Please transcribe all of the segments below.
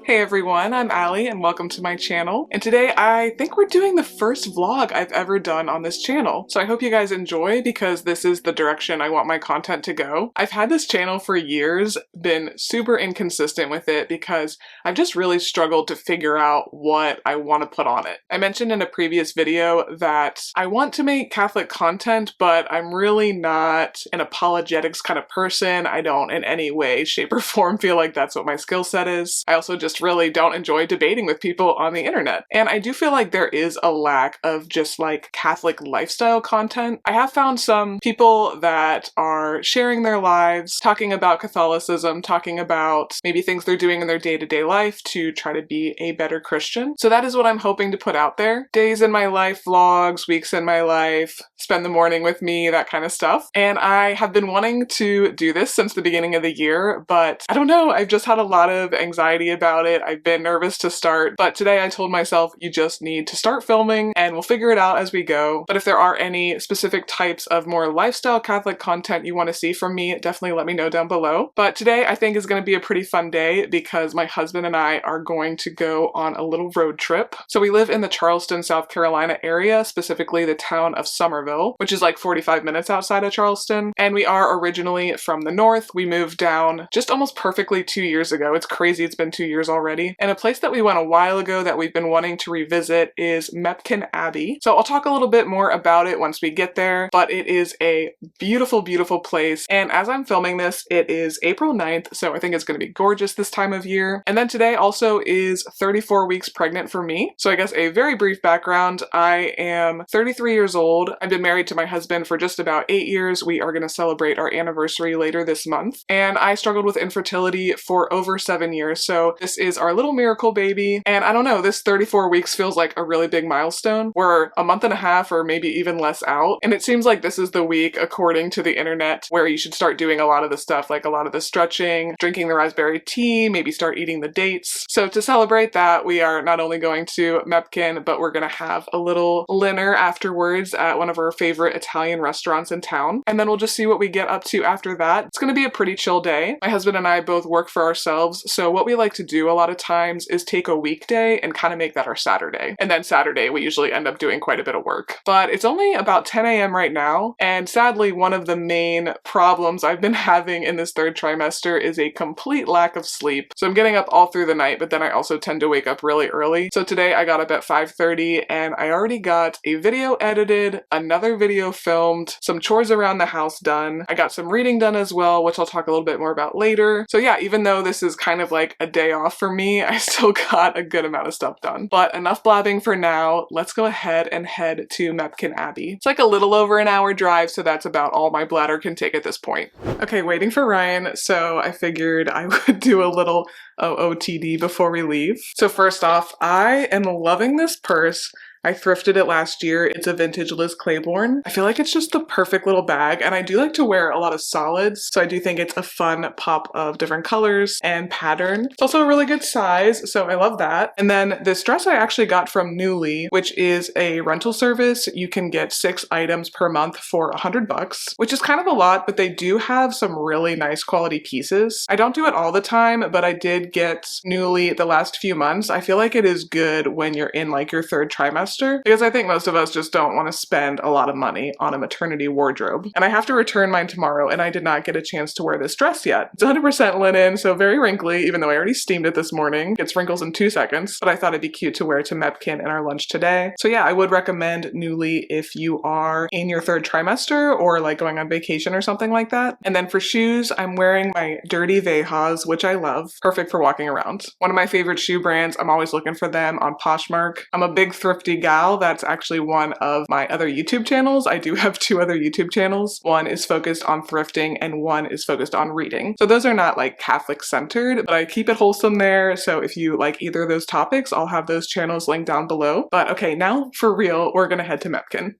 Hey everyone, I'm Allie and welcome to my channel. And today I think we're doing the first vlog I've ever done on this channel. So I hope you guys enjoy because this is the direction I want my content to go. I've had this channel for years, been super inconsistent with it because I've just really struggled to figure out what I want to put on it. I mentioned in a previous video that I want to make Catholic content, but I'm really not an apologetics kind of person. I don't in any way, shape, or form feel like that's what my skill set is. I also just really don't enjoy debating with people on the internet. And I do feel like there is a lack of just like Catholic lifestyle content. I have found some people that are sharing their lives, talking about Catholicism, talking about maybe things they're doing in their day-to-day life to try to be a better Christian. So that is what I'm hoping to put out there. Days in my life vlogs, weeks in my life, spend the morning with me, that kind of stuff. And I have been wanting to do this since the beginning of the year, but I don't know, I've just had a lot of anxiety about it. I've been nervous to start, but today I told myself you just need to start filming and we'll figure it out as we go. But if there are any specific types of more lifestyle Catholic content you want to see from me, definitely let me know down below. But today I think is going to be a pretty fun day because my husband and I are going to go on a little road trip. So we live in the Charleston, South Carolina area, specifically the town of Summerville, which is like 45 minutes outside of Charleston. And we are originally from the north. We moved down just almost perfectly 2 years ago. It's crazy it's been 2 years already. And a place that we went a while ago that we've been wanting to revisit is Mepkin Abbey. So I'll talk a little bit more about it once we get there, but it is a beautiful, beautiful place. And as I'm filming this, it is April 9th, so I think it's going to be gorgeous this time of year. And then today also is 34 weeks pregnant for me. So I guess a very brief background, I am 33 years old. I've been married to my husband for just about 8 years. We are going to celebrate our anniversary later this month. And I struggled with infertility for over 7 years. So this is our little miracle baby. And I don't know, this 34 weeks feels like a really big milestone. We're a month and a half or maybe even less out. And it seems like this is the week, according to the internet, where you should start doing a lot of the stuff, like a lot of the stretching, drinking the raspberry tea, maybe start eating the dates. So to celebrate that, we are not only going to Mepkin, but we're going to have a little dinner afterwards at one of our favorite Italian restaurants in town. And then we'll just see what we get up to after that. It's going to be a pretty chill day. My husband and I both work for ourselves. So what we like to do a lot of times is take a weekday and kind of make that our Saturday. And then Saturday, we usually end up doing quite a bit of work. But it's only about 10 a.m. right now. And sadly, one of the main problems I've been having in this third trimester is a complete lack of sleep. So I'm getting up all through the night, but then I also tend to wake up really early. So today I got up at 5:30 and I already got a video edited, another video filmed, some chores around the house done. I got some reading done as well, which I'll talk a little bit more about later. So yeah, even though this is kind of like a day off for me, I still got a good amount of stuff done. But enough blabbing for now. Let's go ahead and head to Mepkin Abbey. It's like a little over an hour drive, so that's about all my bladder can take at this point. Okay, waiting for Ryan, so I figured I would do a little OOTD before we leave. So first off, I am loving this purse. I thrifted it last year. It's a vintage Liz Claiborne. I feel like it's just the perfect little bag, and I do like to wear a lot of solids, so I do think it's a fun pop of different colors and pattern. It's also a really good size, so I love that. And then this dress I actually got from Nuuly, which is a rental service. You can get 6 items per month for $100, which is kind of a lot, but they do have some really nice quality pieces. I don't do it all the time, but I did get Nuuly the last few months. I feel like it is good when you're in like your third trimester, because I think most of us just don't want to spend a lot of money on a maternity wardrobe. And I have to return mine tomorrow, and I did not get a chance to wear this dress yet. It's 100% linen, so very wrinkly, even though I already steamed it this morning. It wrinkles in 2 seconds, but I thought it'd be cute to wear to Mepkin in our lunch today. So yeah, I would recommend Nuuly if you are in your third trimester or like going on vacation or something like that. And then for shoes, I'm wearing my Dirty Vejas, which I love. Perfect for walking around. One of my favorite shoe brands. I'm always looking for them on Poshmark. I'm a big thrifty gal. That's actually one of my other YouTube channels. I do have 2 other YouTube channels. One is focused on thrifting and one is focused on reading. So those are not like Catholic centered, but I keep it wholesome there. So if you like either of those topics, I'll have those channels linked down below. But okay, now for real, we're gonna head to Mepkin.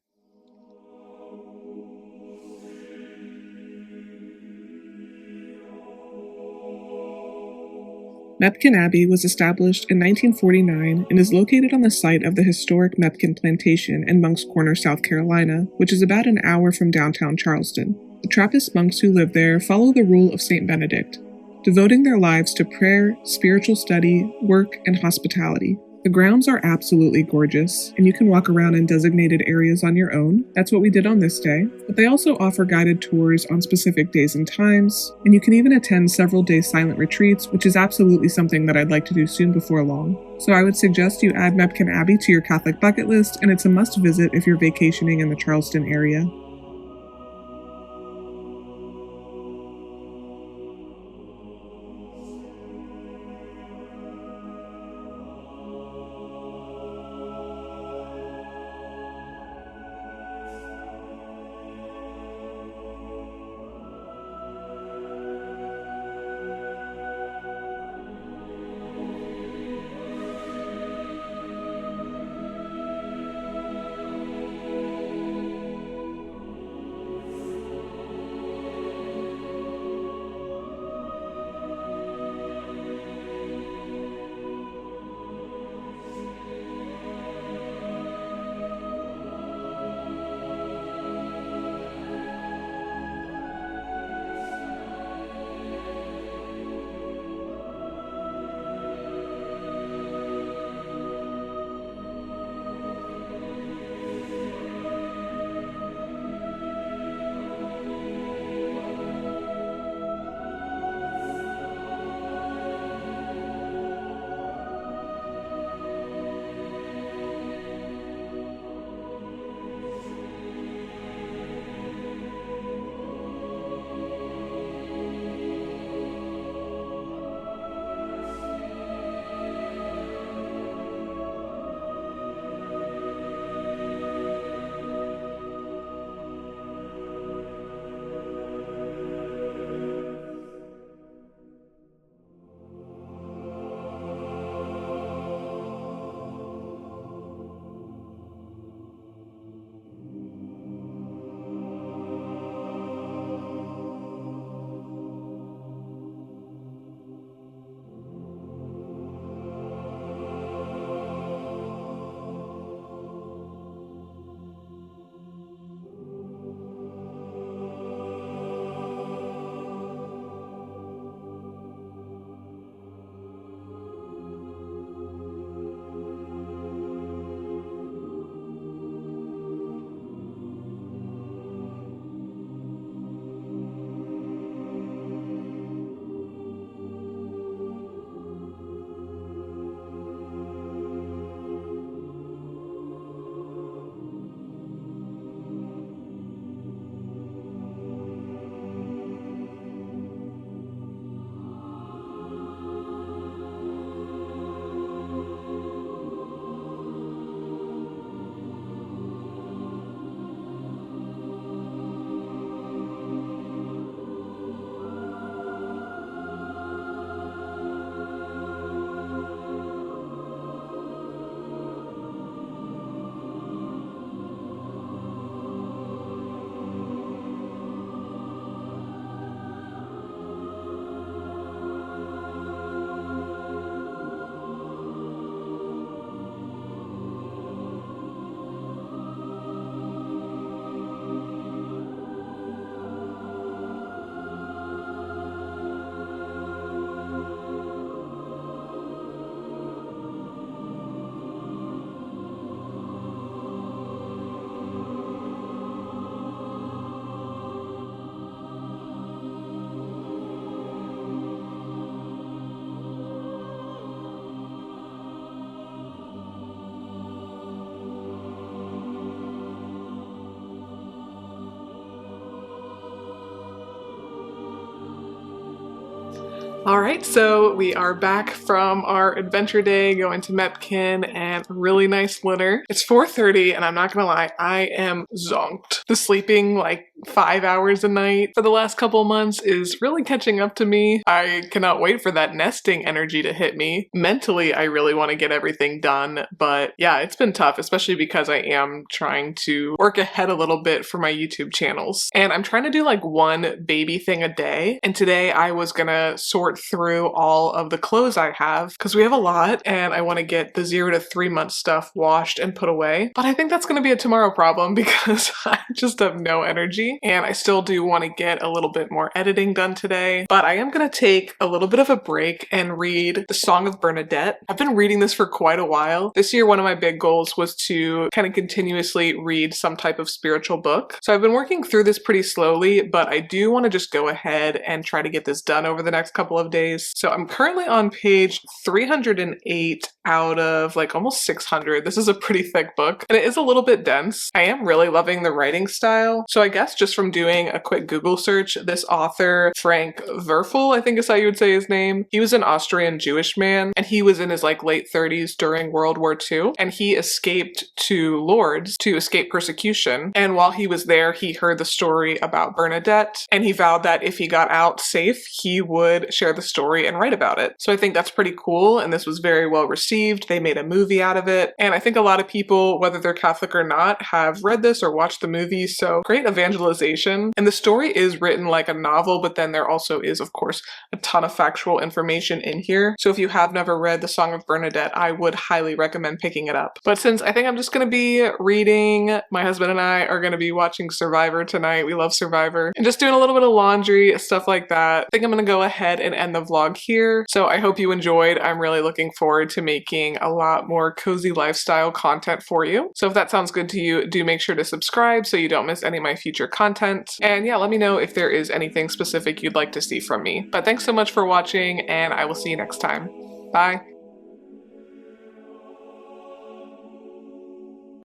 Mepkin Abbey was established in 1949 and is located on the site of the historic Mepkin Plantation in Moncks Corner, South Carolina, which is about an hour from downtown Charleston. The Trappist monks who live there follow the rule of St. Benedict. devoting their lives to prayer, spiritual study, work, and hospitality. The grounds are absolutely gorgeous, and you can walk around in designated areas on your own. That's what we did on this day. But they also offer guided tours on specific days and times, and you can even attend several-day silent retreats, which is absolutely something that I'd like to do soon before long. So I would suggest you add Mepkin Abbey to your Catholic bucket list, and it's a must-visit if you're vacationing in the Charleston area. Alright, so we are back from our adventure day going to Mepkin and a really nice dinner. It's 4:30 and I'm not gonna lie, I am zonked. The sleeping like 5 hours a night for the last couple months is really catching up to me. I cannot wait for that nesting energy to hit me. Mentally, I really want to get everything done, but yeah, it's been tough, especially because I am trying to work ahead a little bit for my YouTube channels. And I'm trying to do like one baby thing a day. And today I was gonna sort sort through all of the clothes I have because we have a lot and I want to get the 0 to 3 month stuff washed and put away. But I think that's going to be a tomorrow problem because I just have no energy, and I still do want to get a little bit more editing done today. But I am going to take a little bit of a break and read The Song of Bernadette. I've been reading this for quite a while. This year, one of my big goals was to kind of continuously read some type of spiritual book. So I've been working through this pretty slowly, but I do want to just go ahead and try to get this done over the next couple of days. So I'm currently on page 308 out of like almost 600. This is a pretty thick book and it is a little bit dense. I am really loving the writing style. So I guess just from doing a quick Google search, this author, Frank Werfel, I think is how you would say his name, he was an Austrian Jewish man and he was in his like late 30s during World War II, and he escaped to Lourdes to escape persecution. And while he was there, he heard the story about Bernadette and he vowed that if he got out safe, he would share the story and write about it. So I think that's pretty cool, and this was very well received. They made a movie out of it, and I think a lot of people, whether they're Catholic or not, have read this or watched the movie, so great evangelization. And the story is written like a novel, but then there also is, of course, a ton of factual information in here. So if you have never read The Song of Bernadette, I would highly recommend picking it up. But since I think I'm just going to be reading, my husband and I are going to be watching Survivor tonight. We love Survivor. And just doing a little bit of laundry, stuff like that. I think I'm going to go ahead and end the vlog here. So I hope you enjoyed. I'm really looking forward to making a lot more cozy lifestyle content for you. So if that sounds good to you, do make sure to subscribe so you don't miss any of my future content. And yeah, let me know if there is anything specific you'd like to see from me. But thanks so much for watching, and I will see you next time. Bye.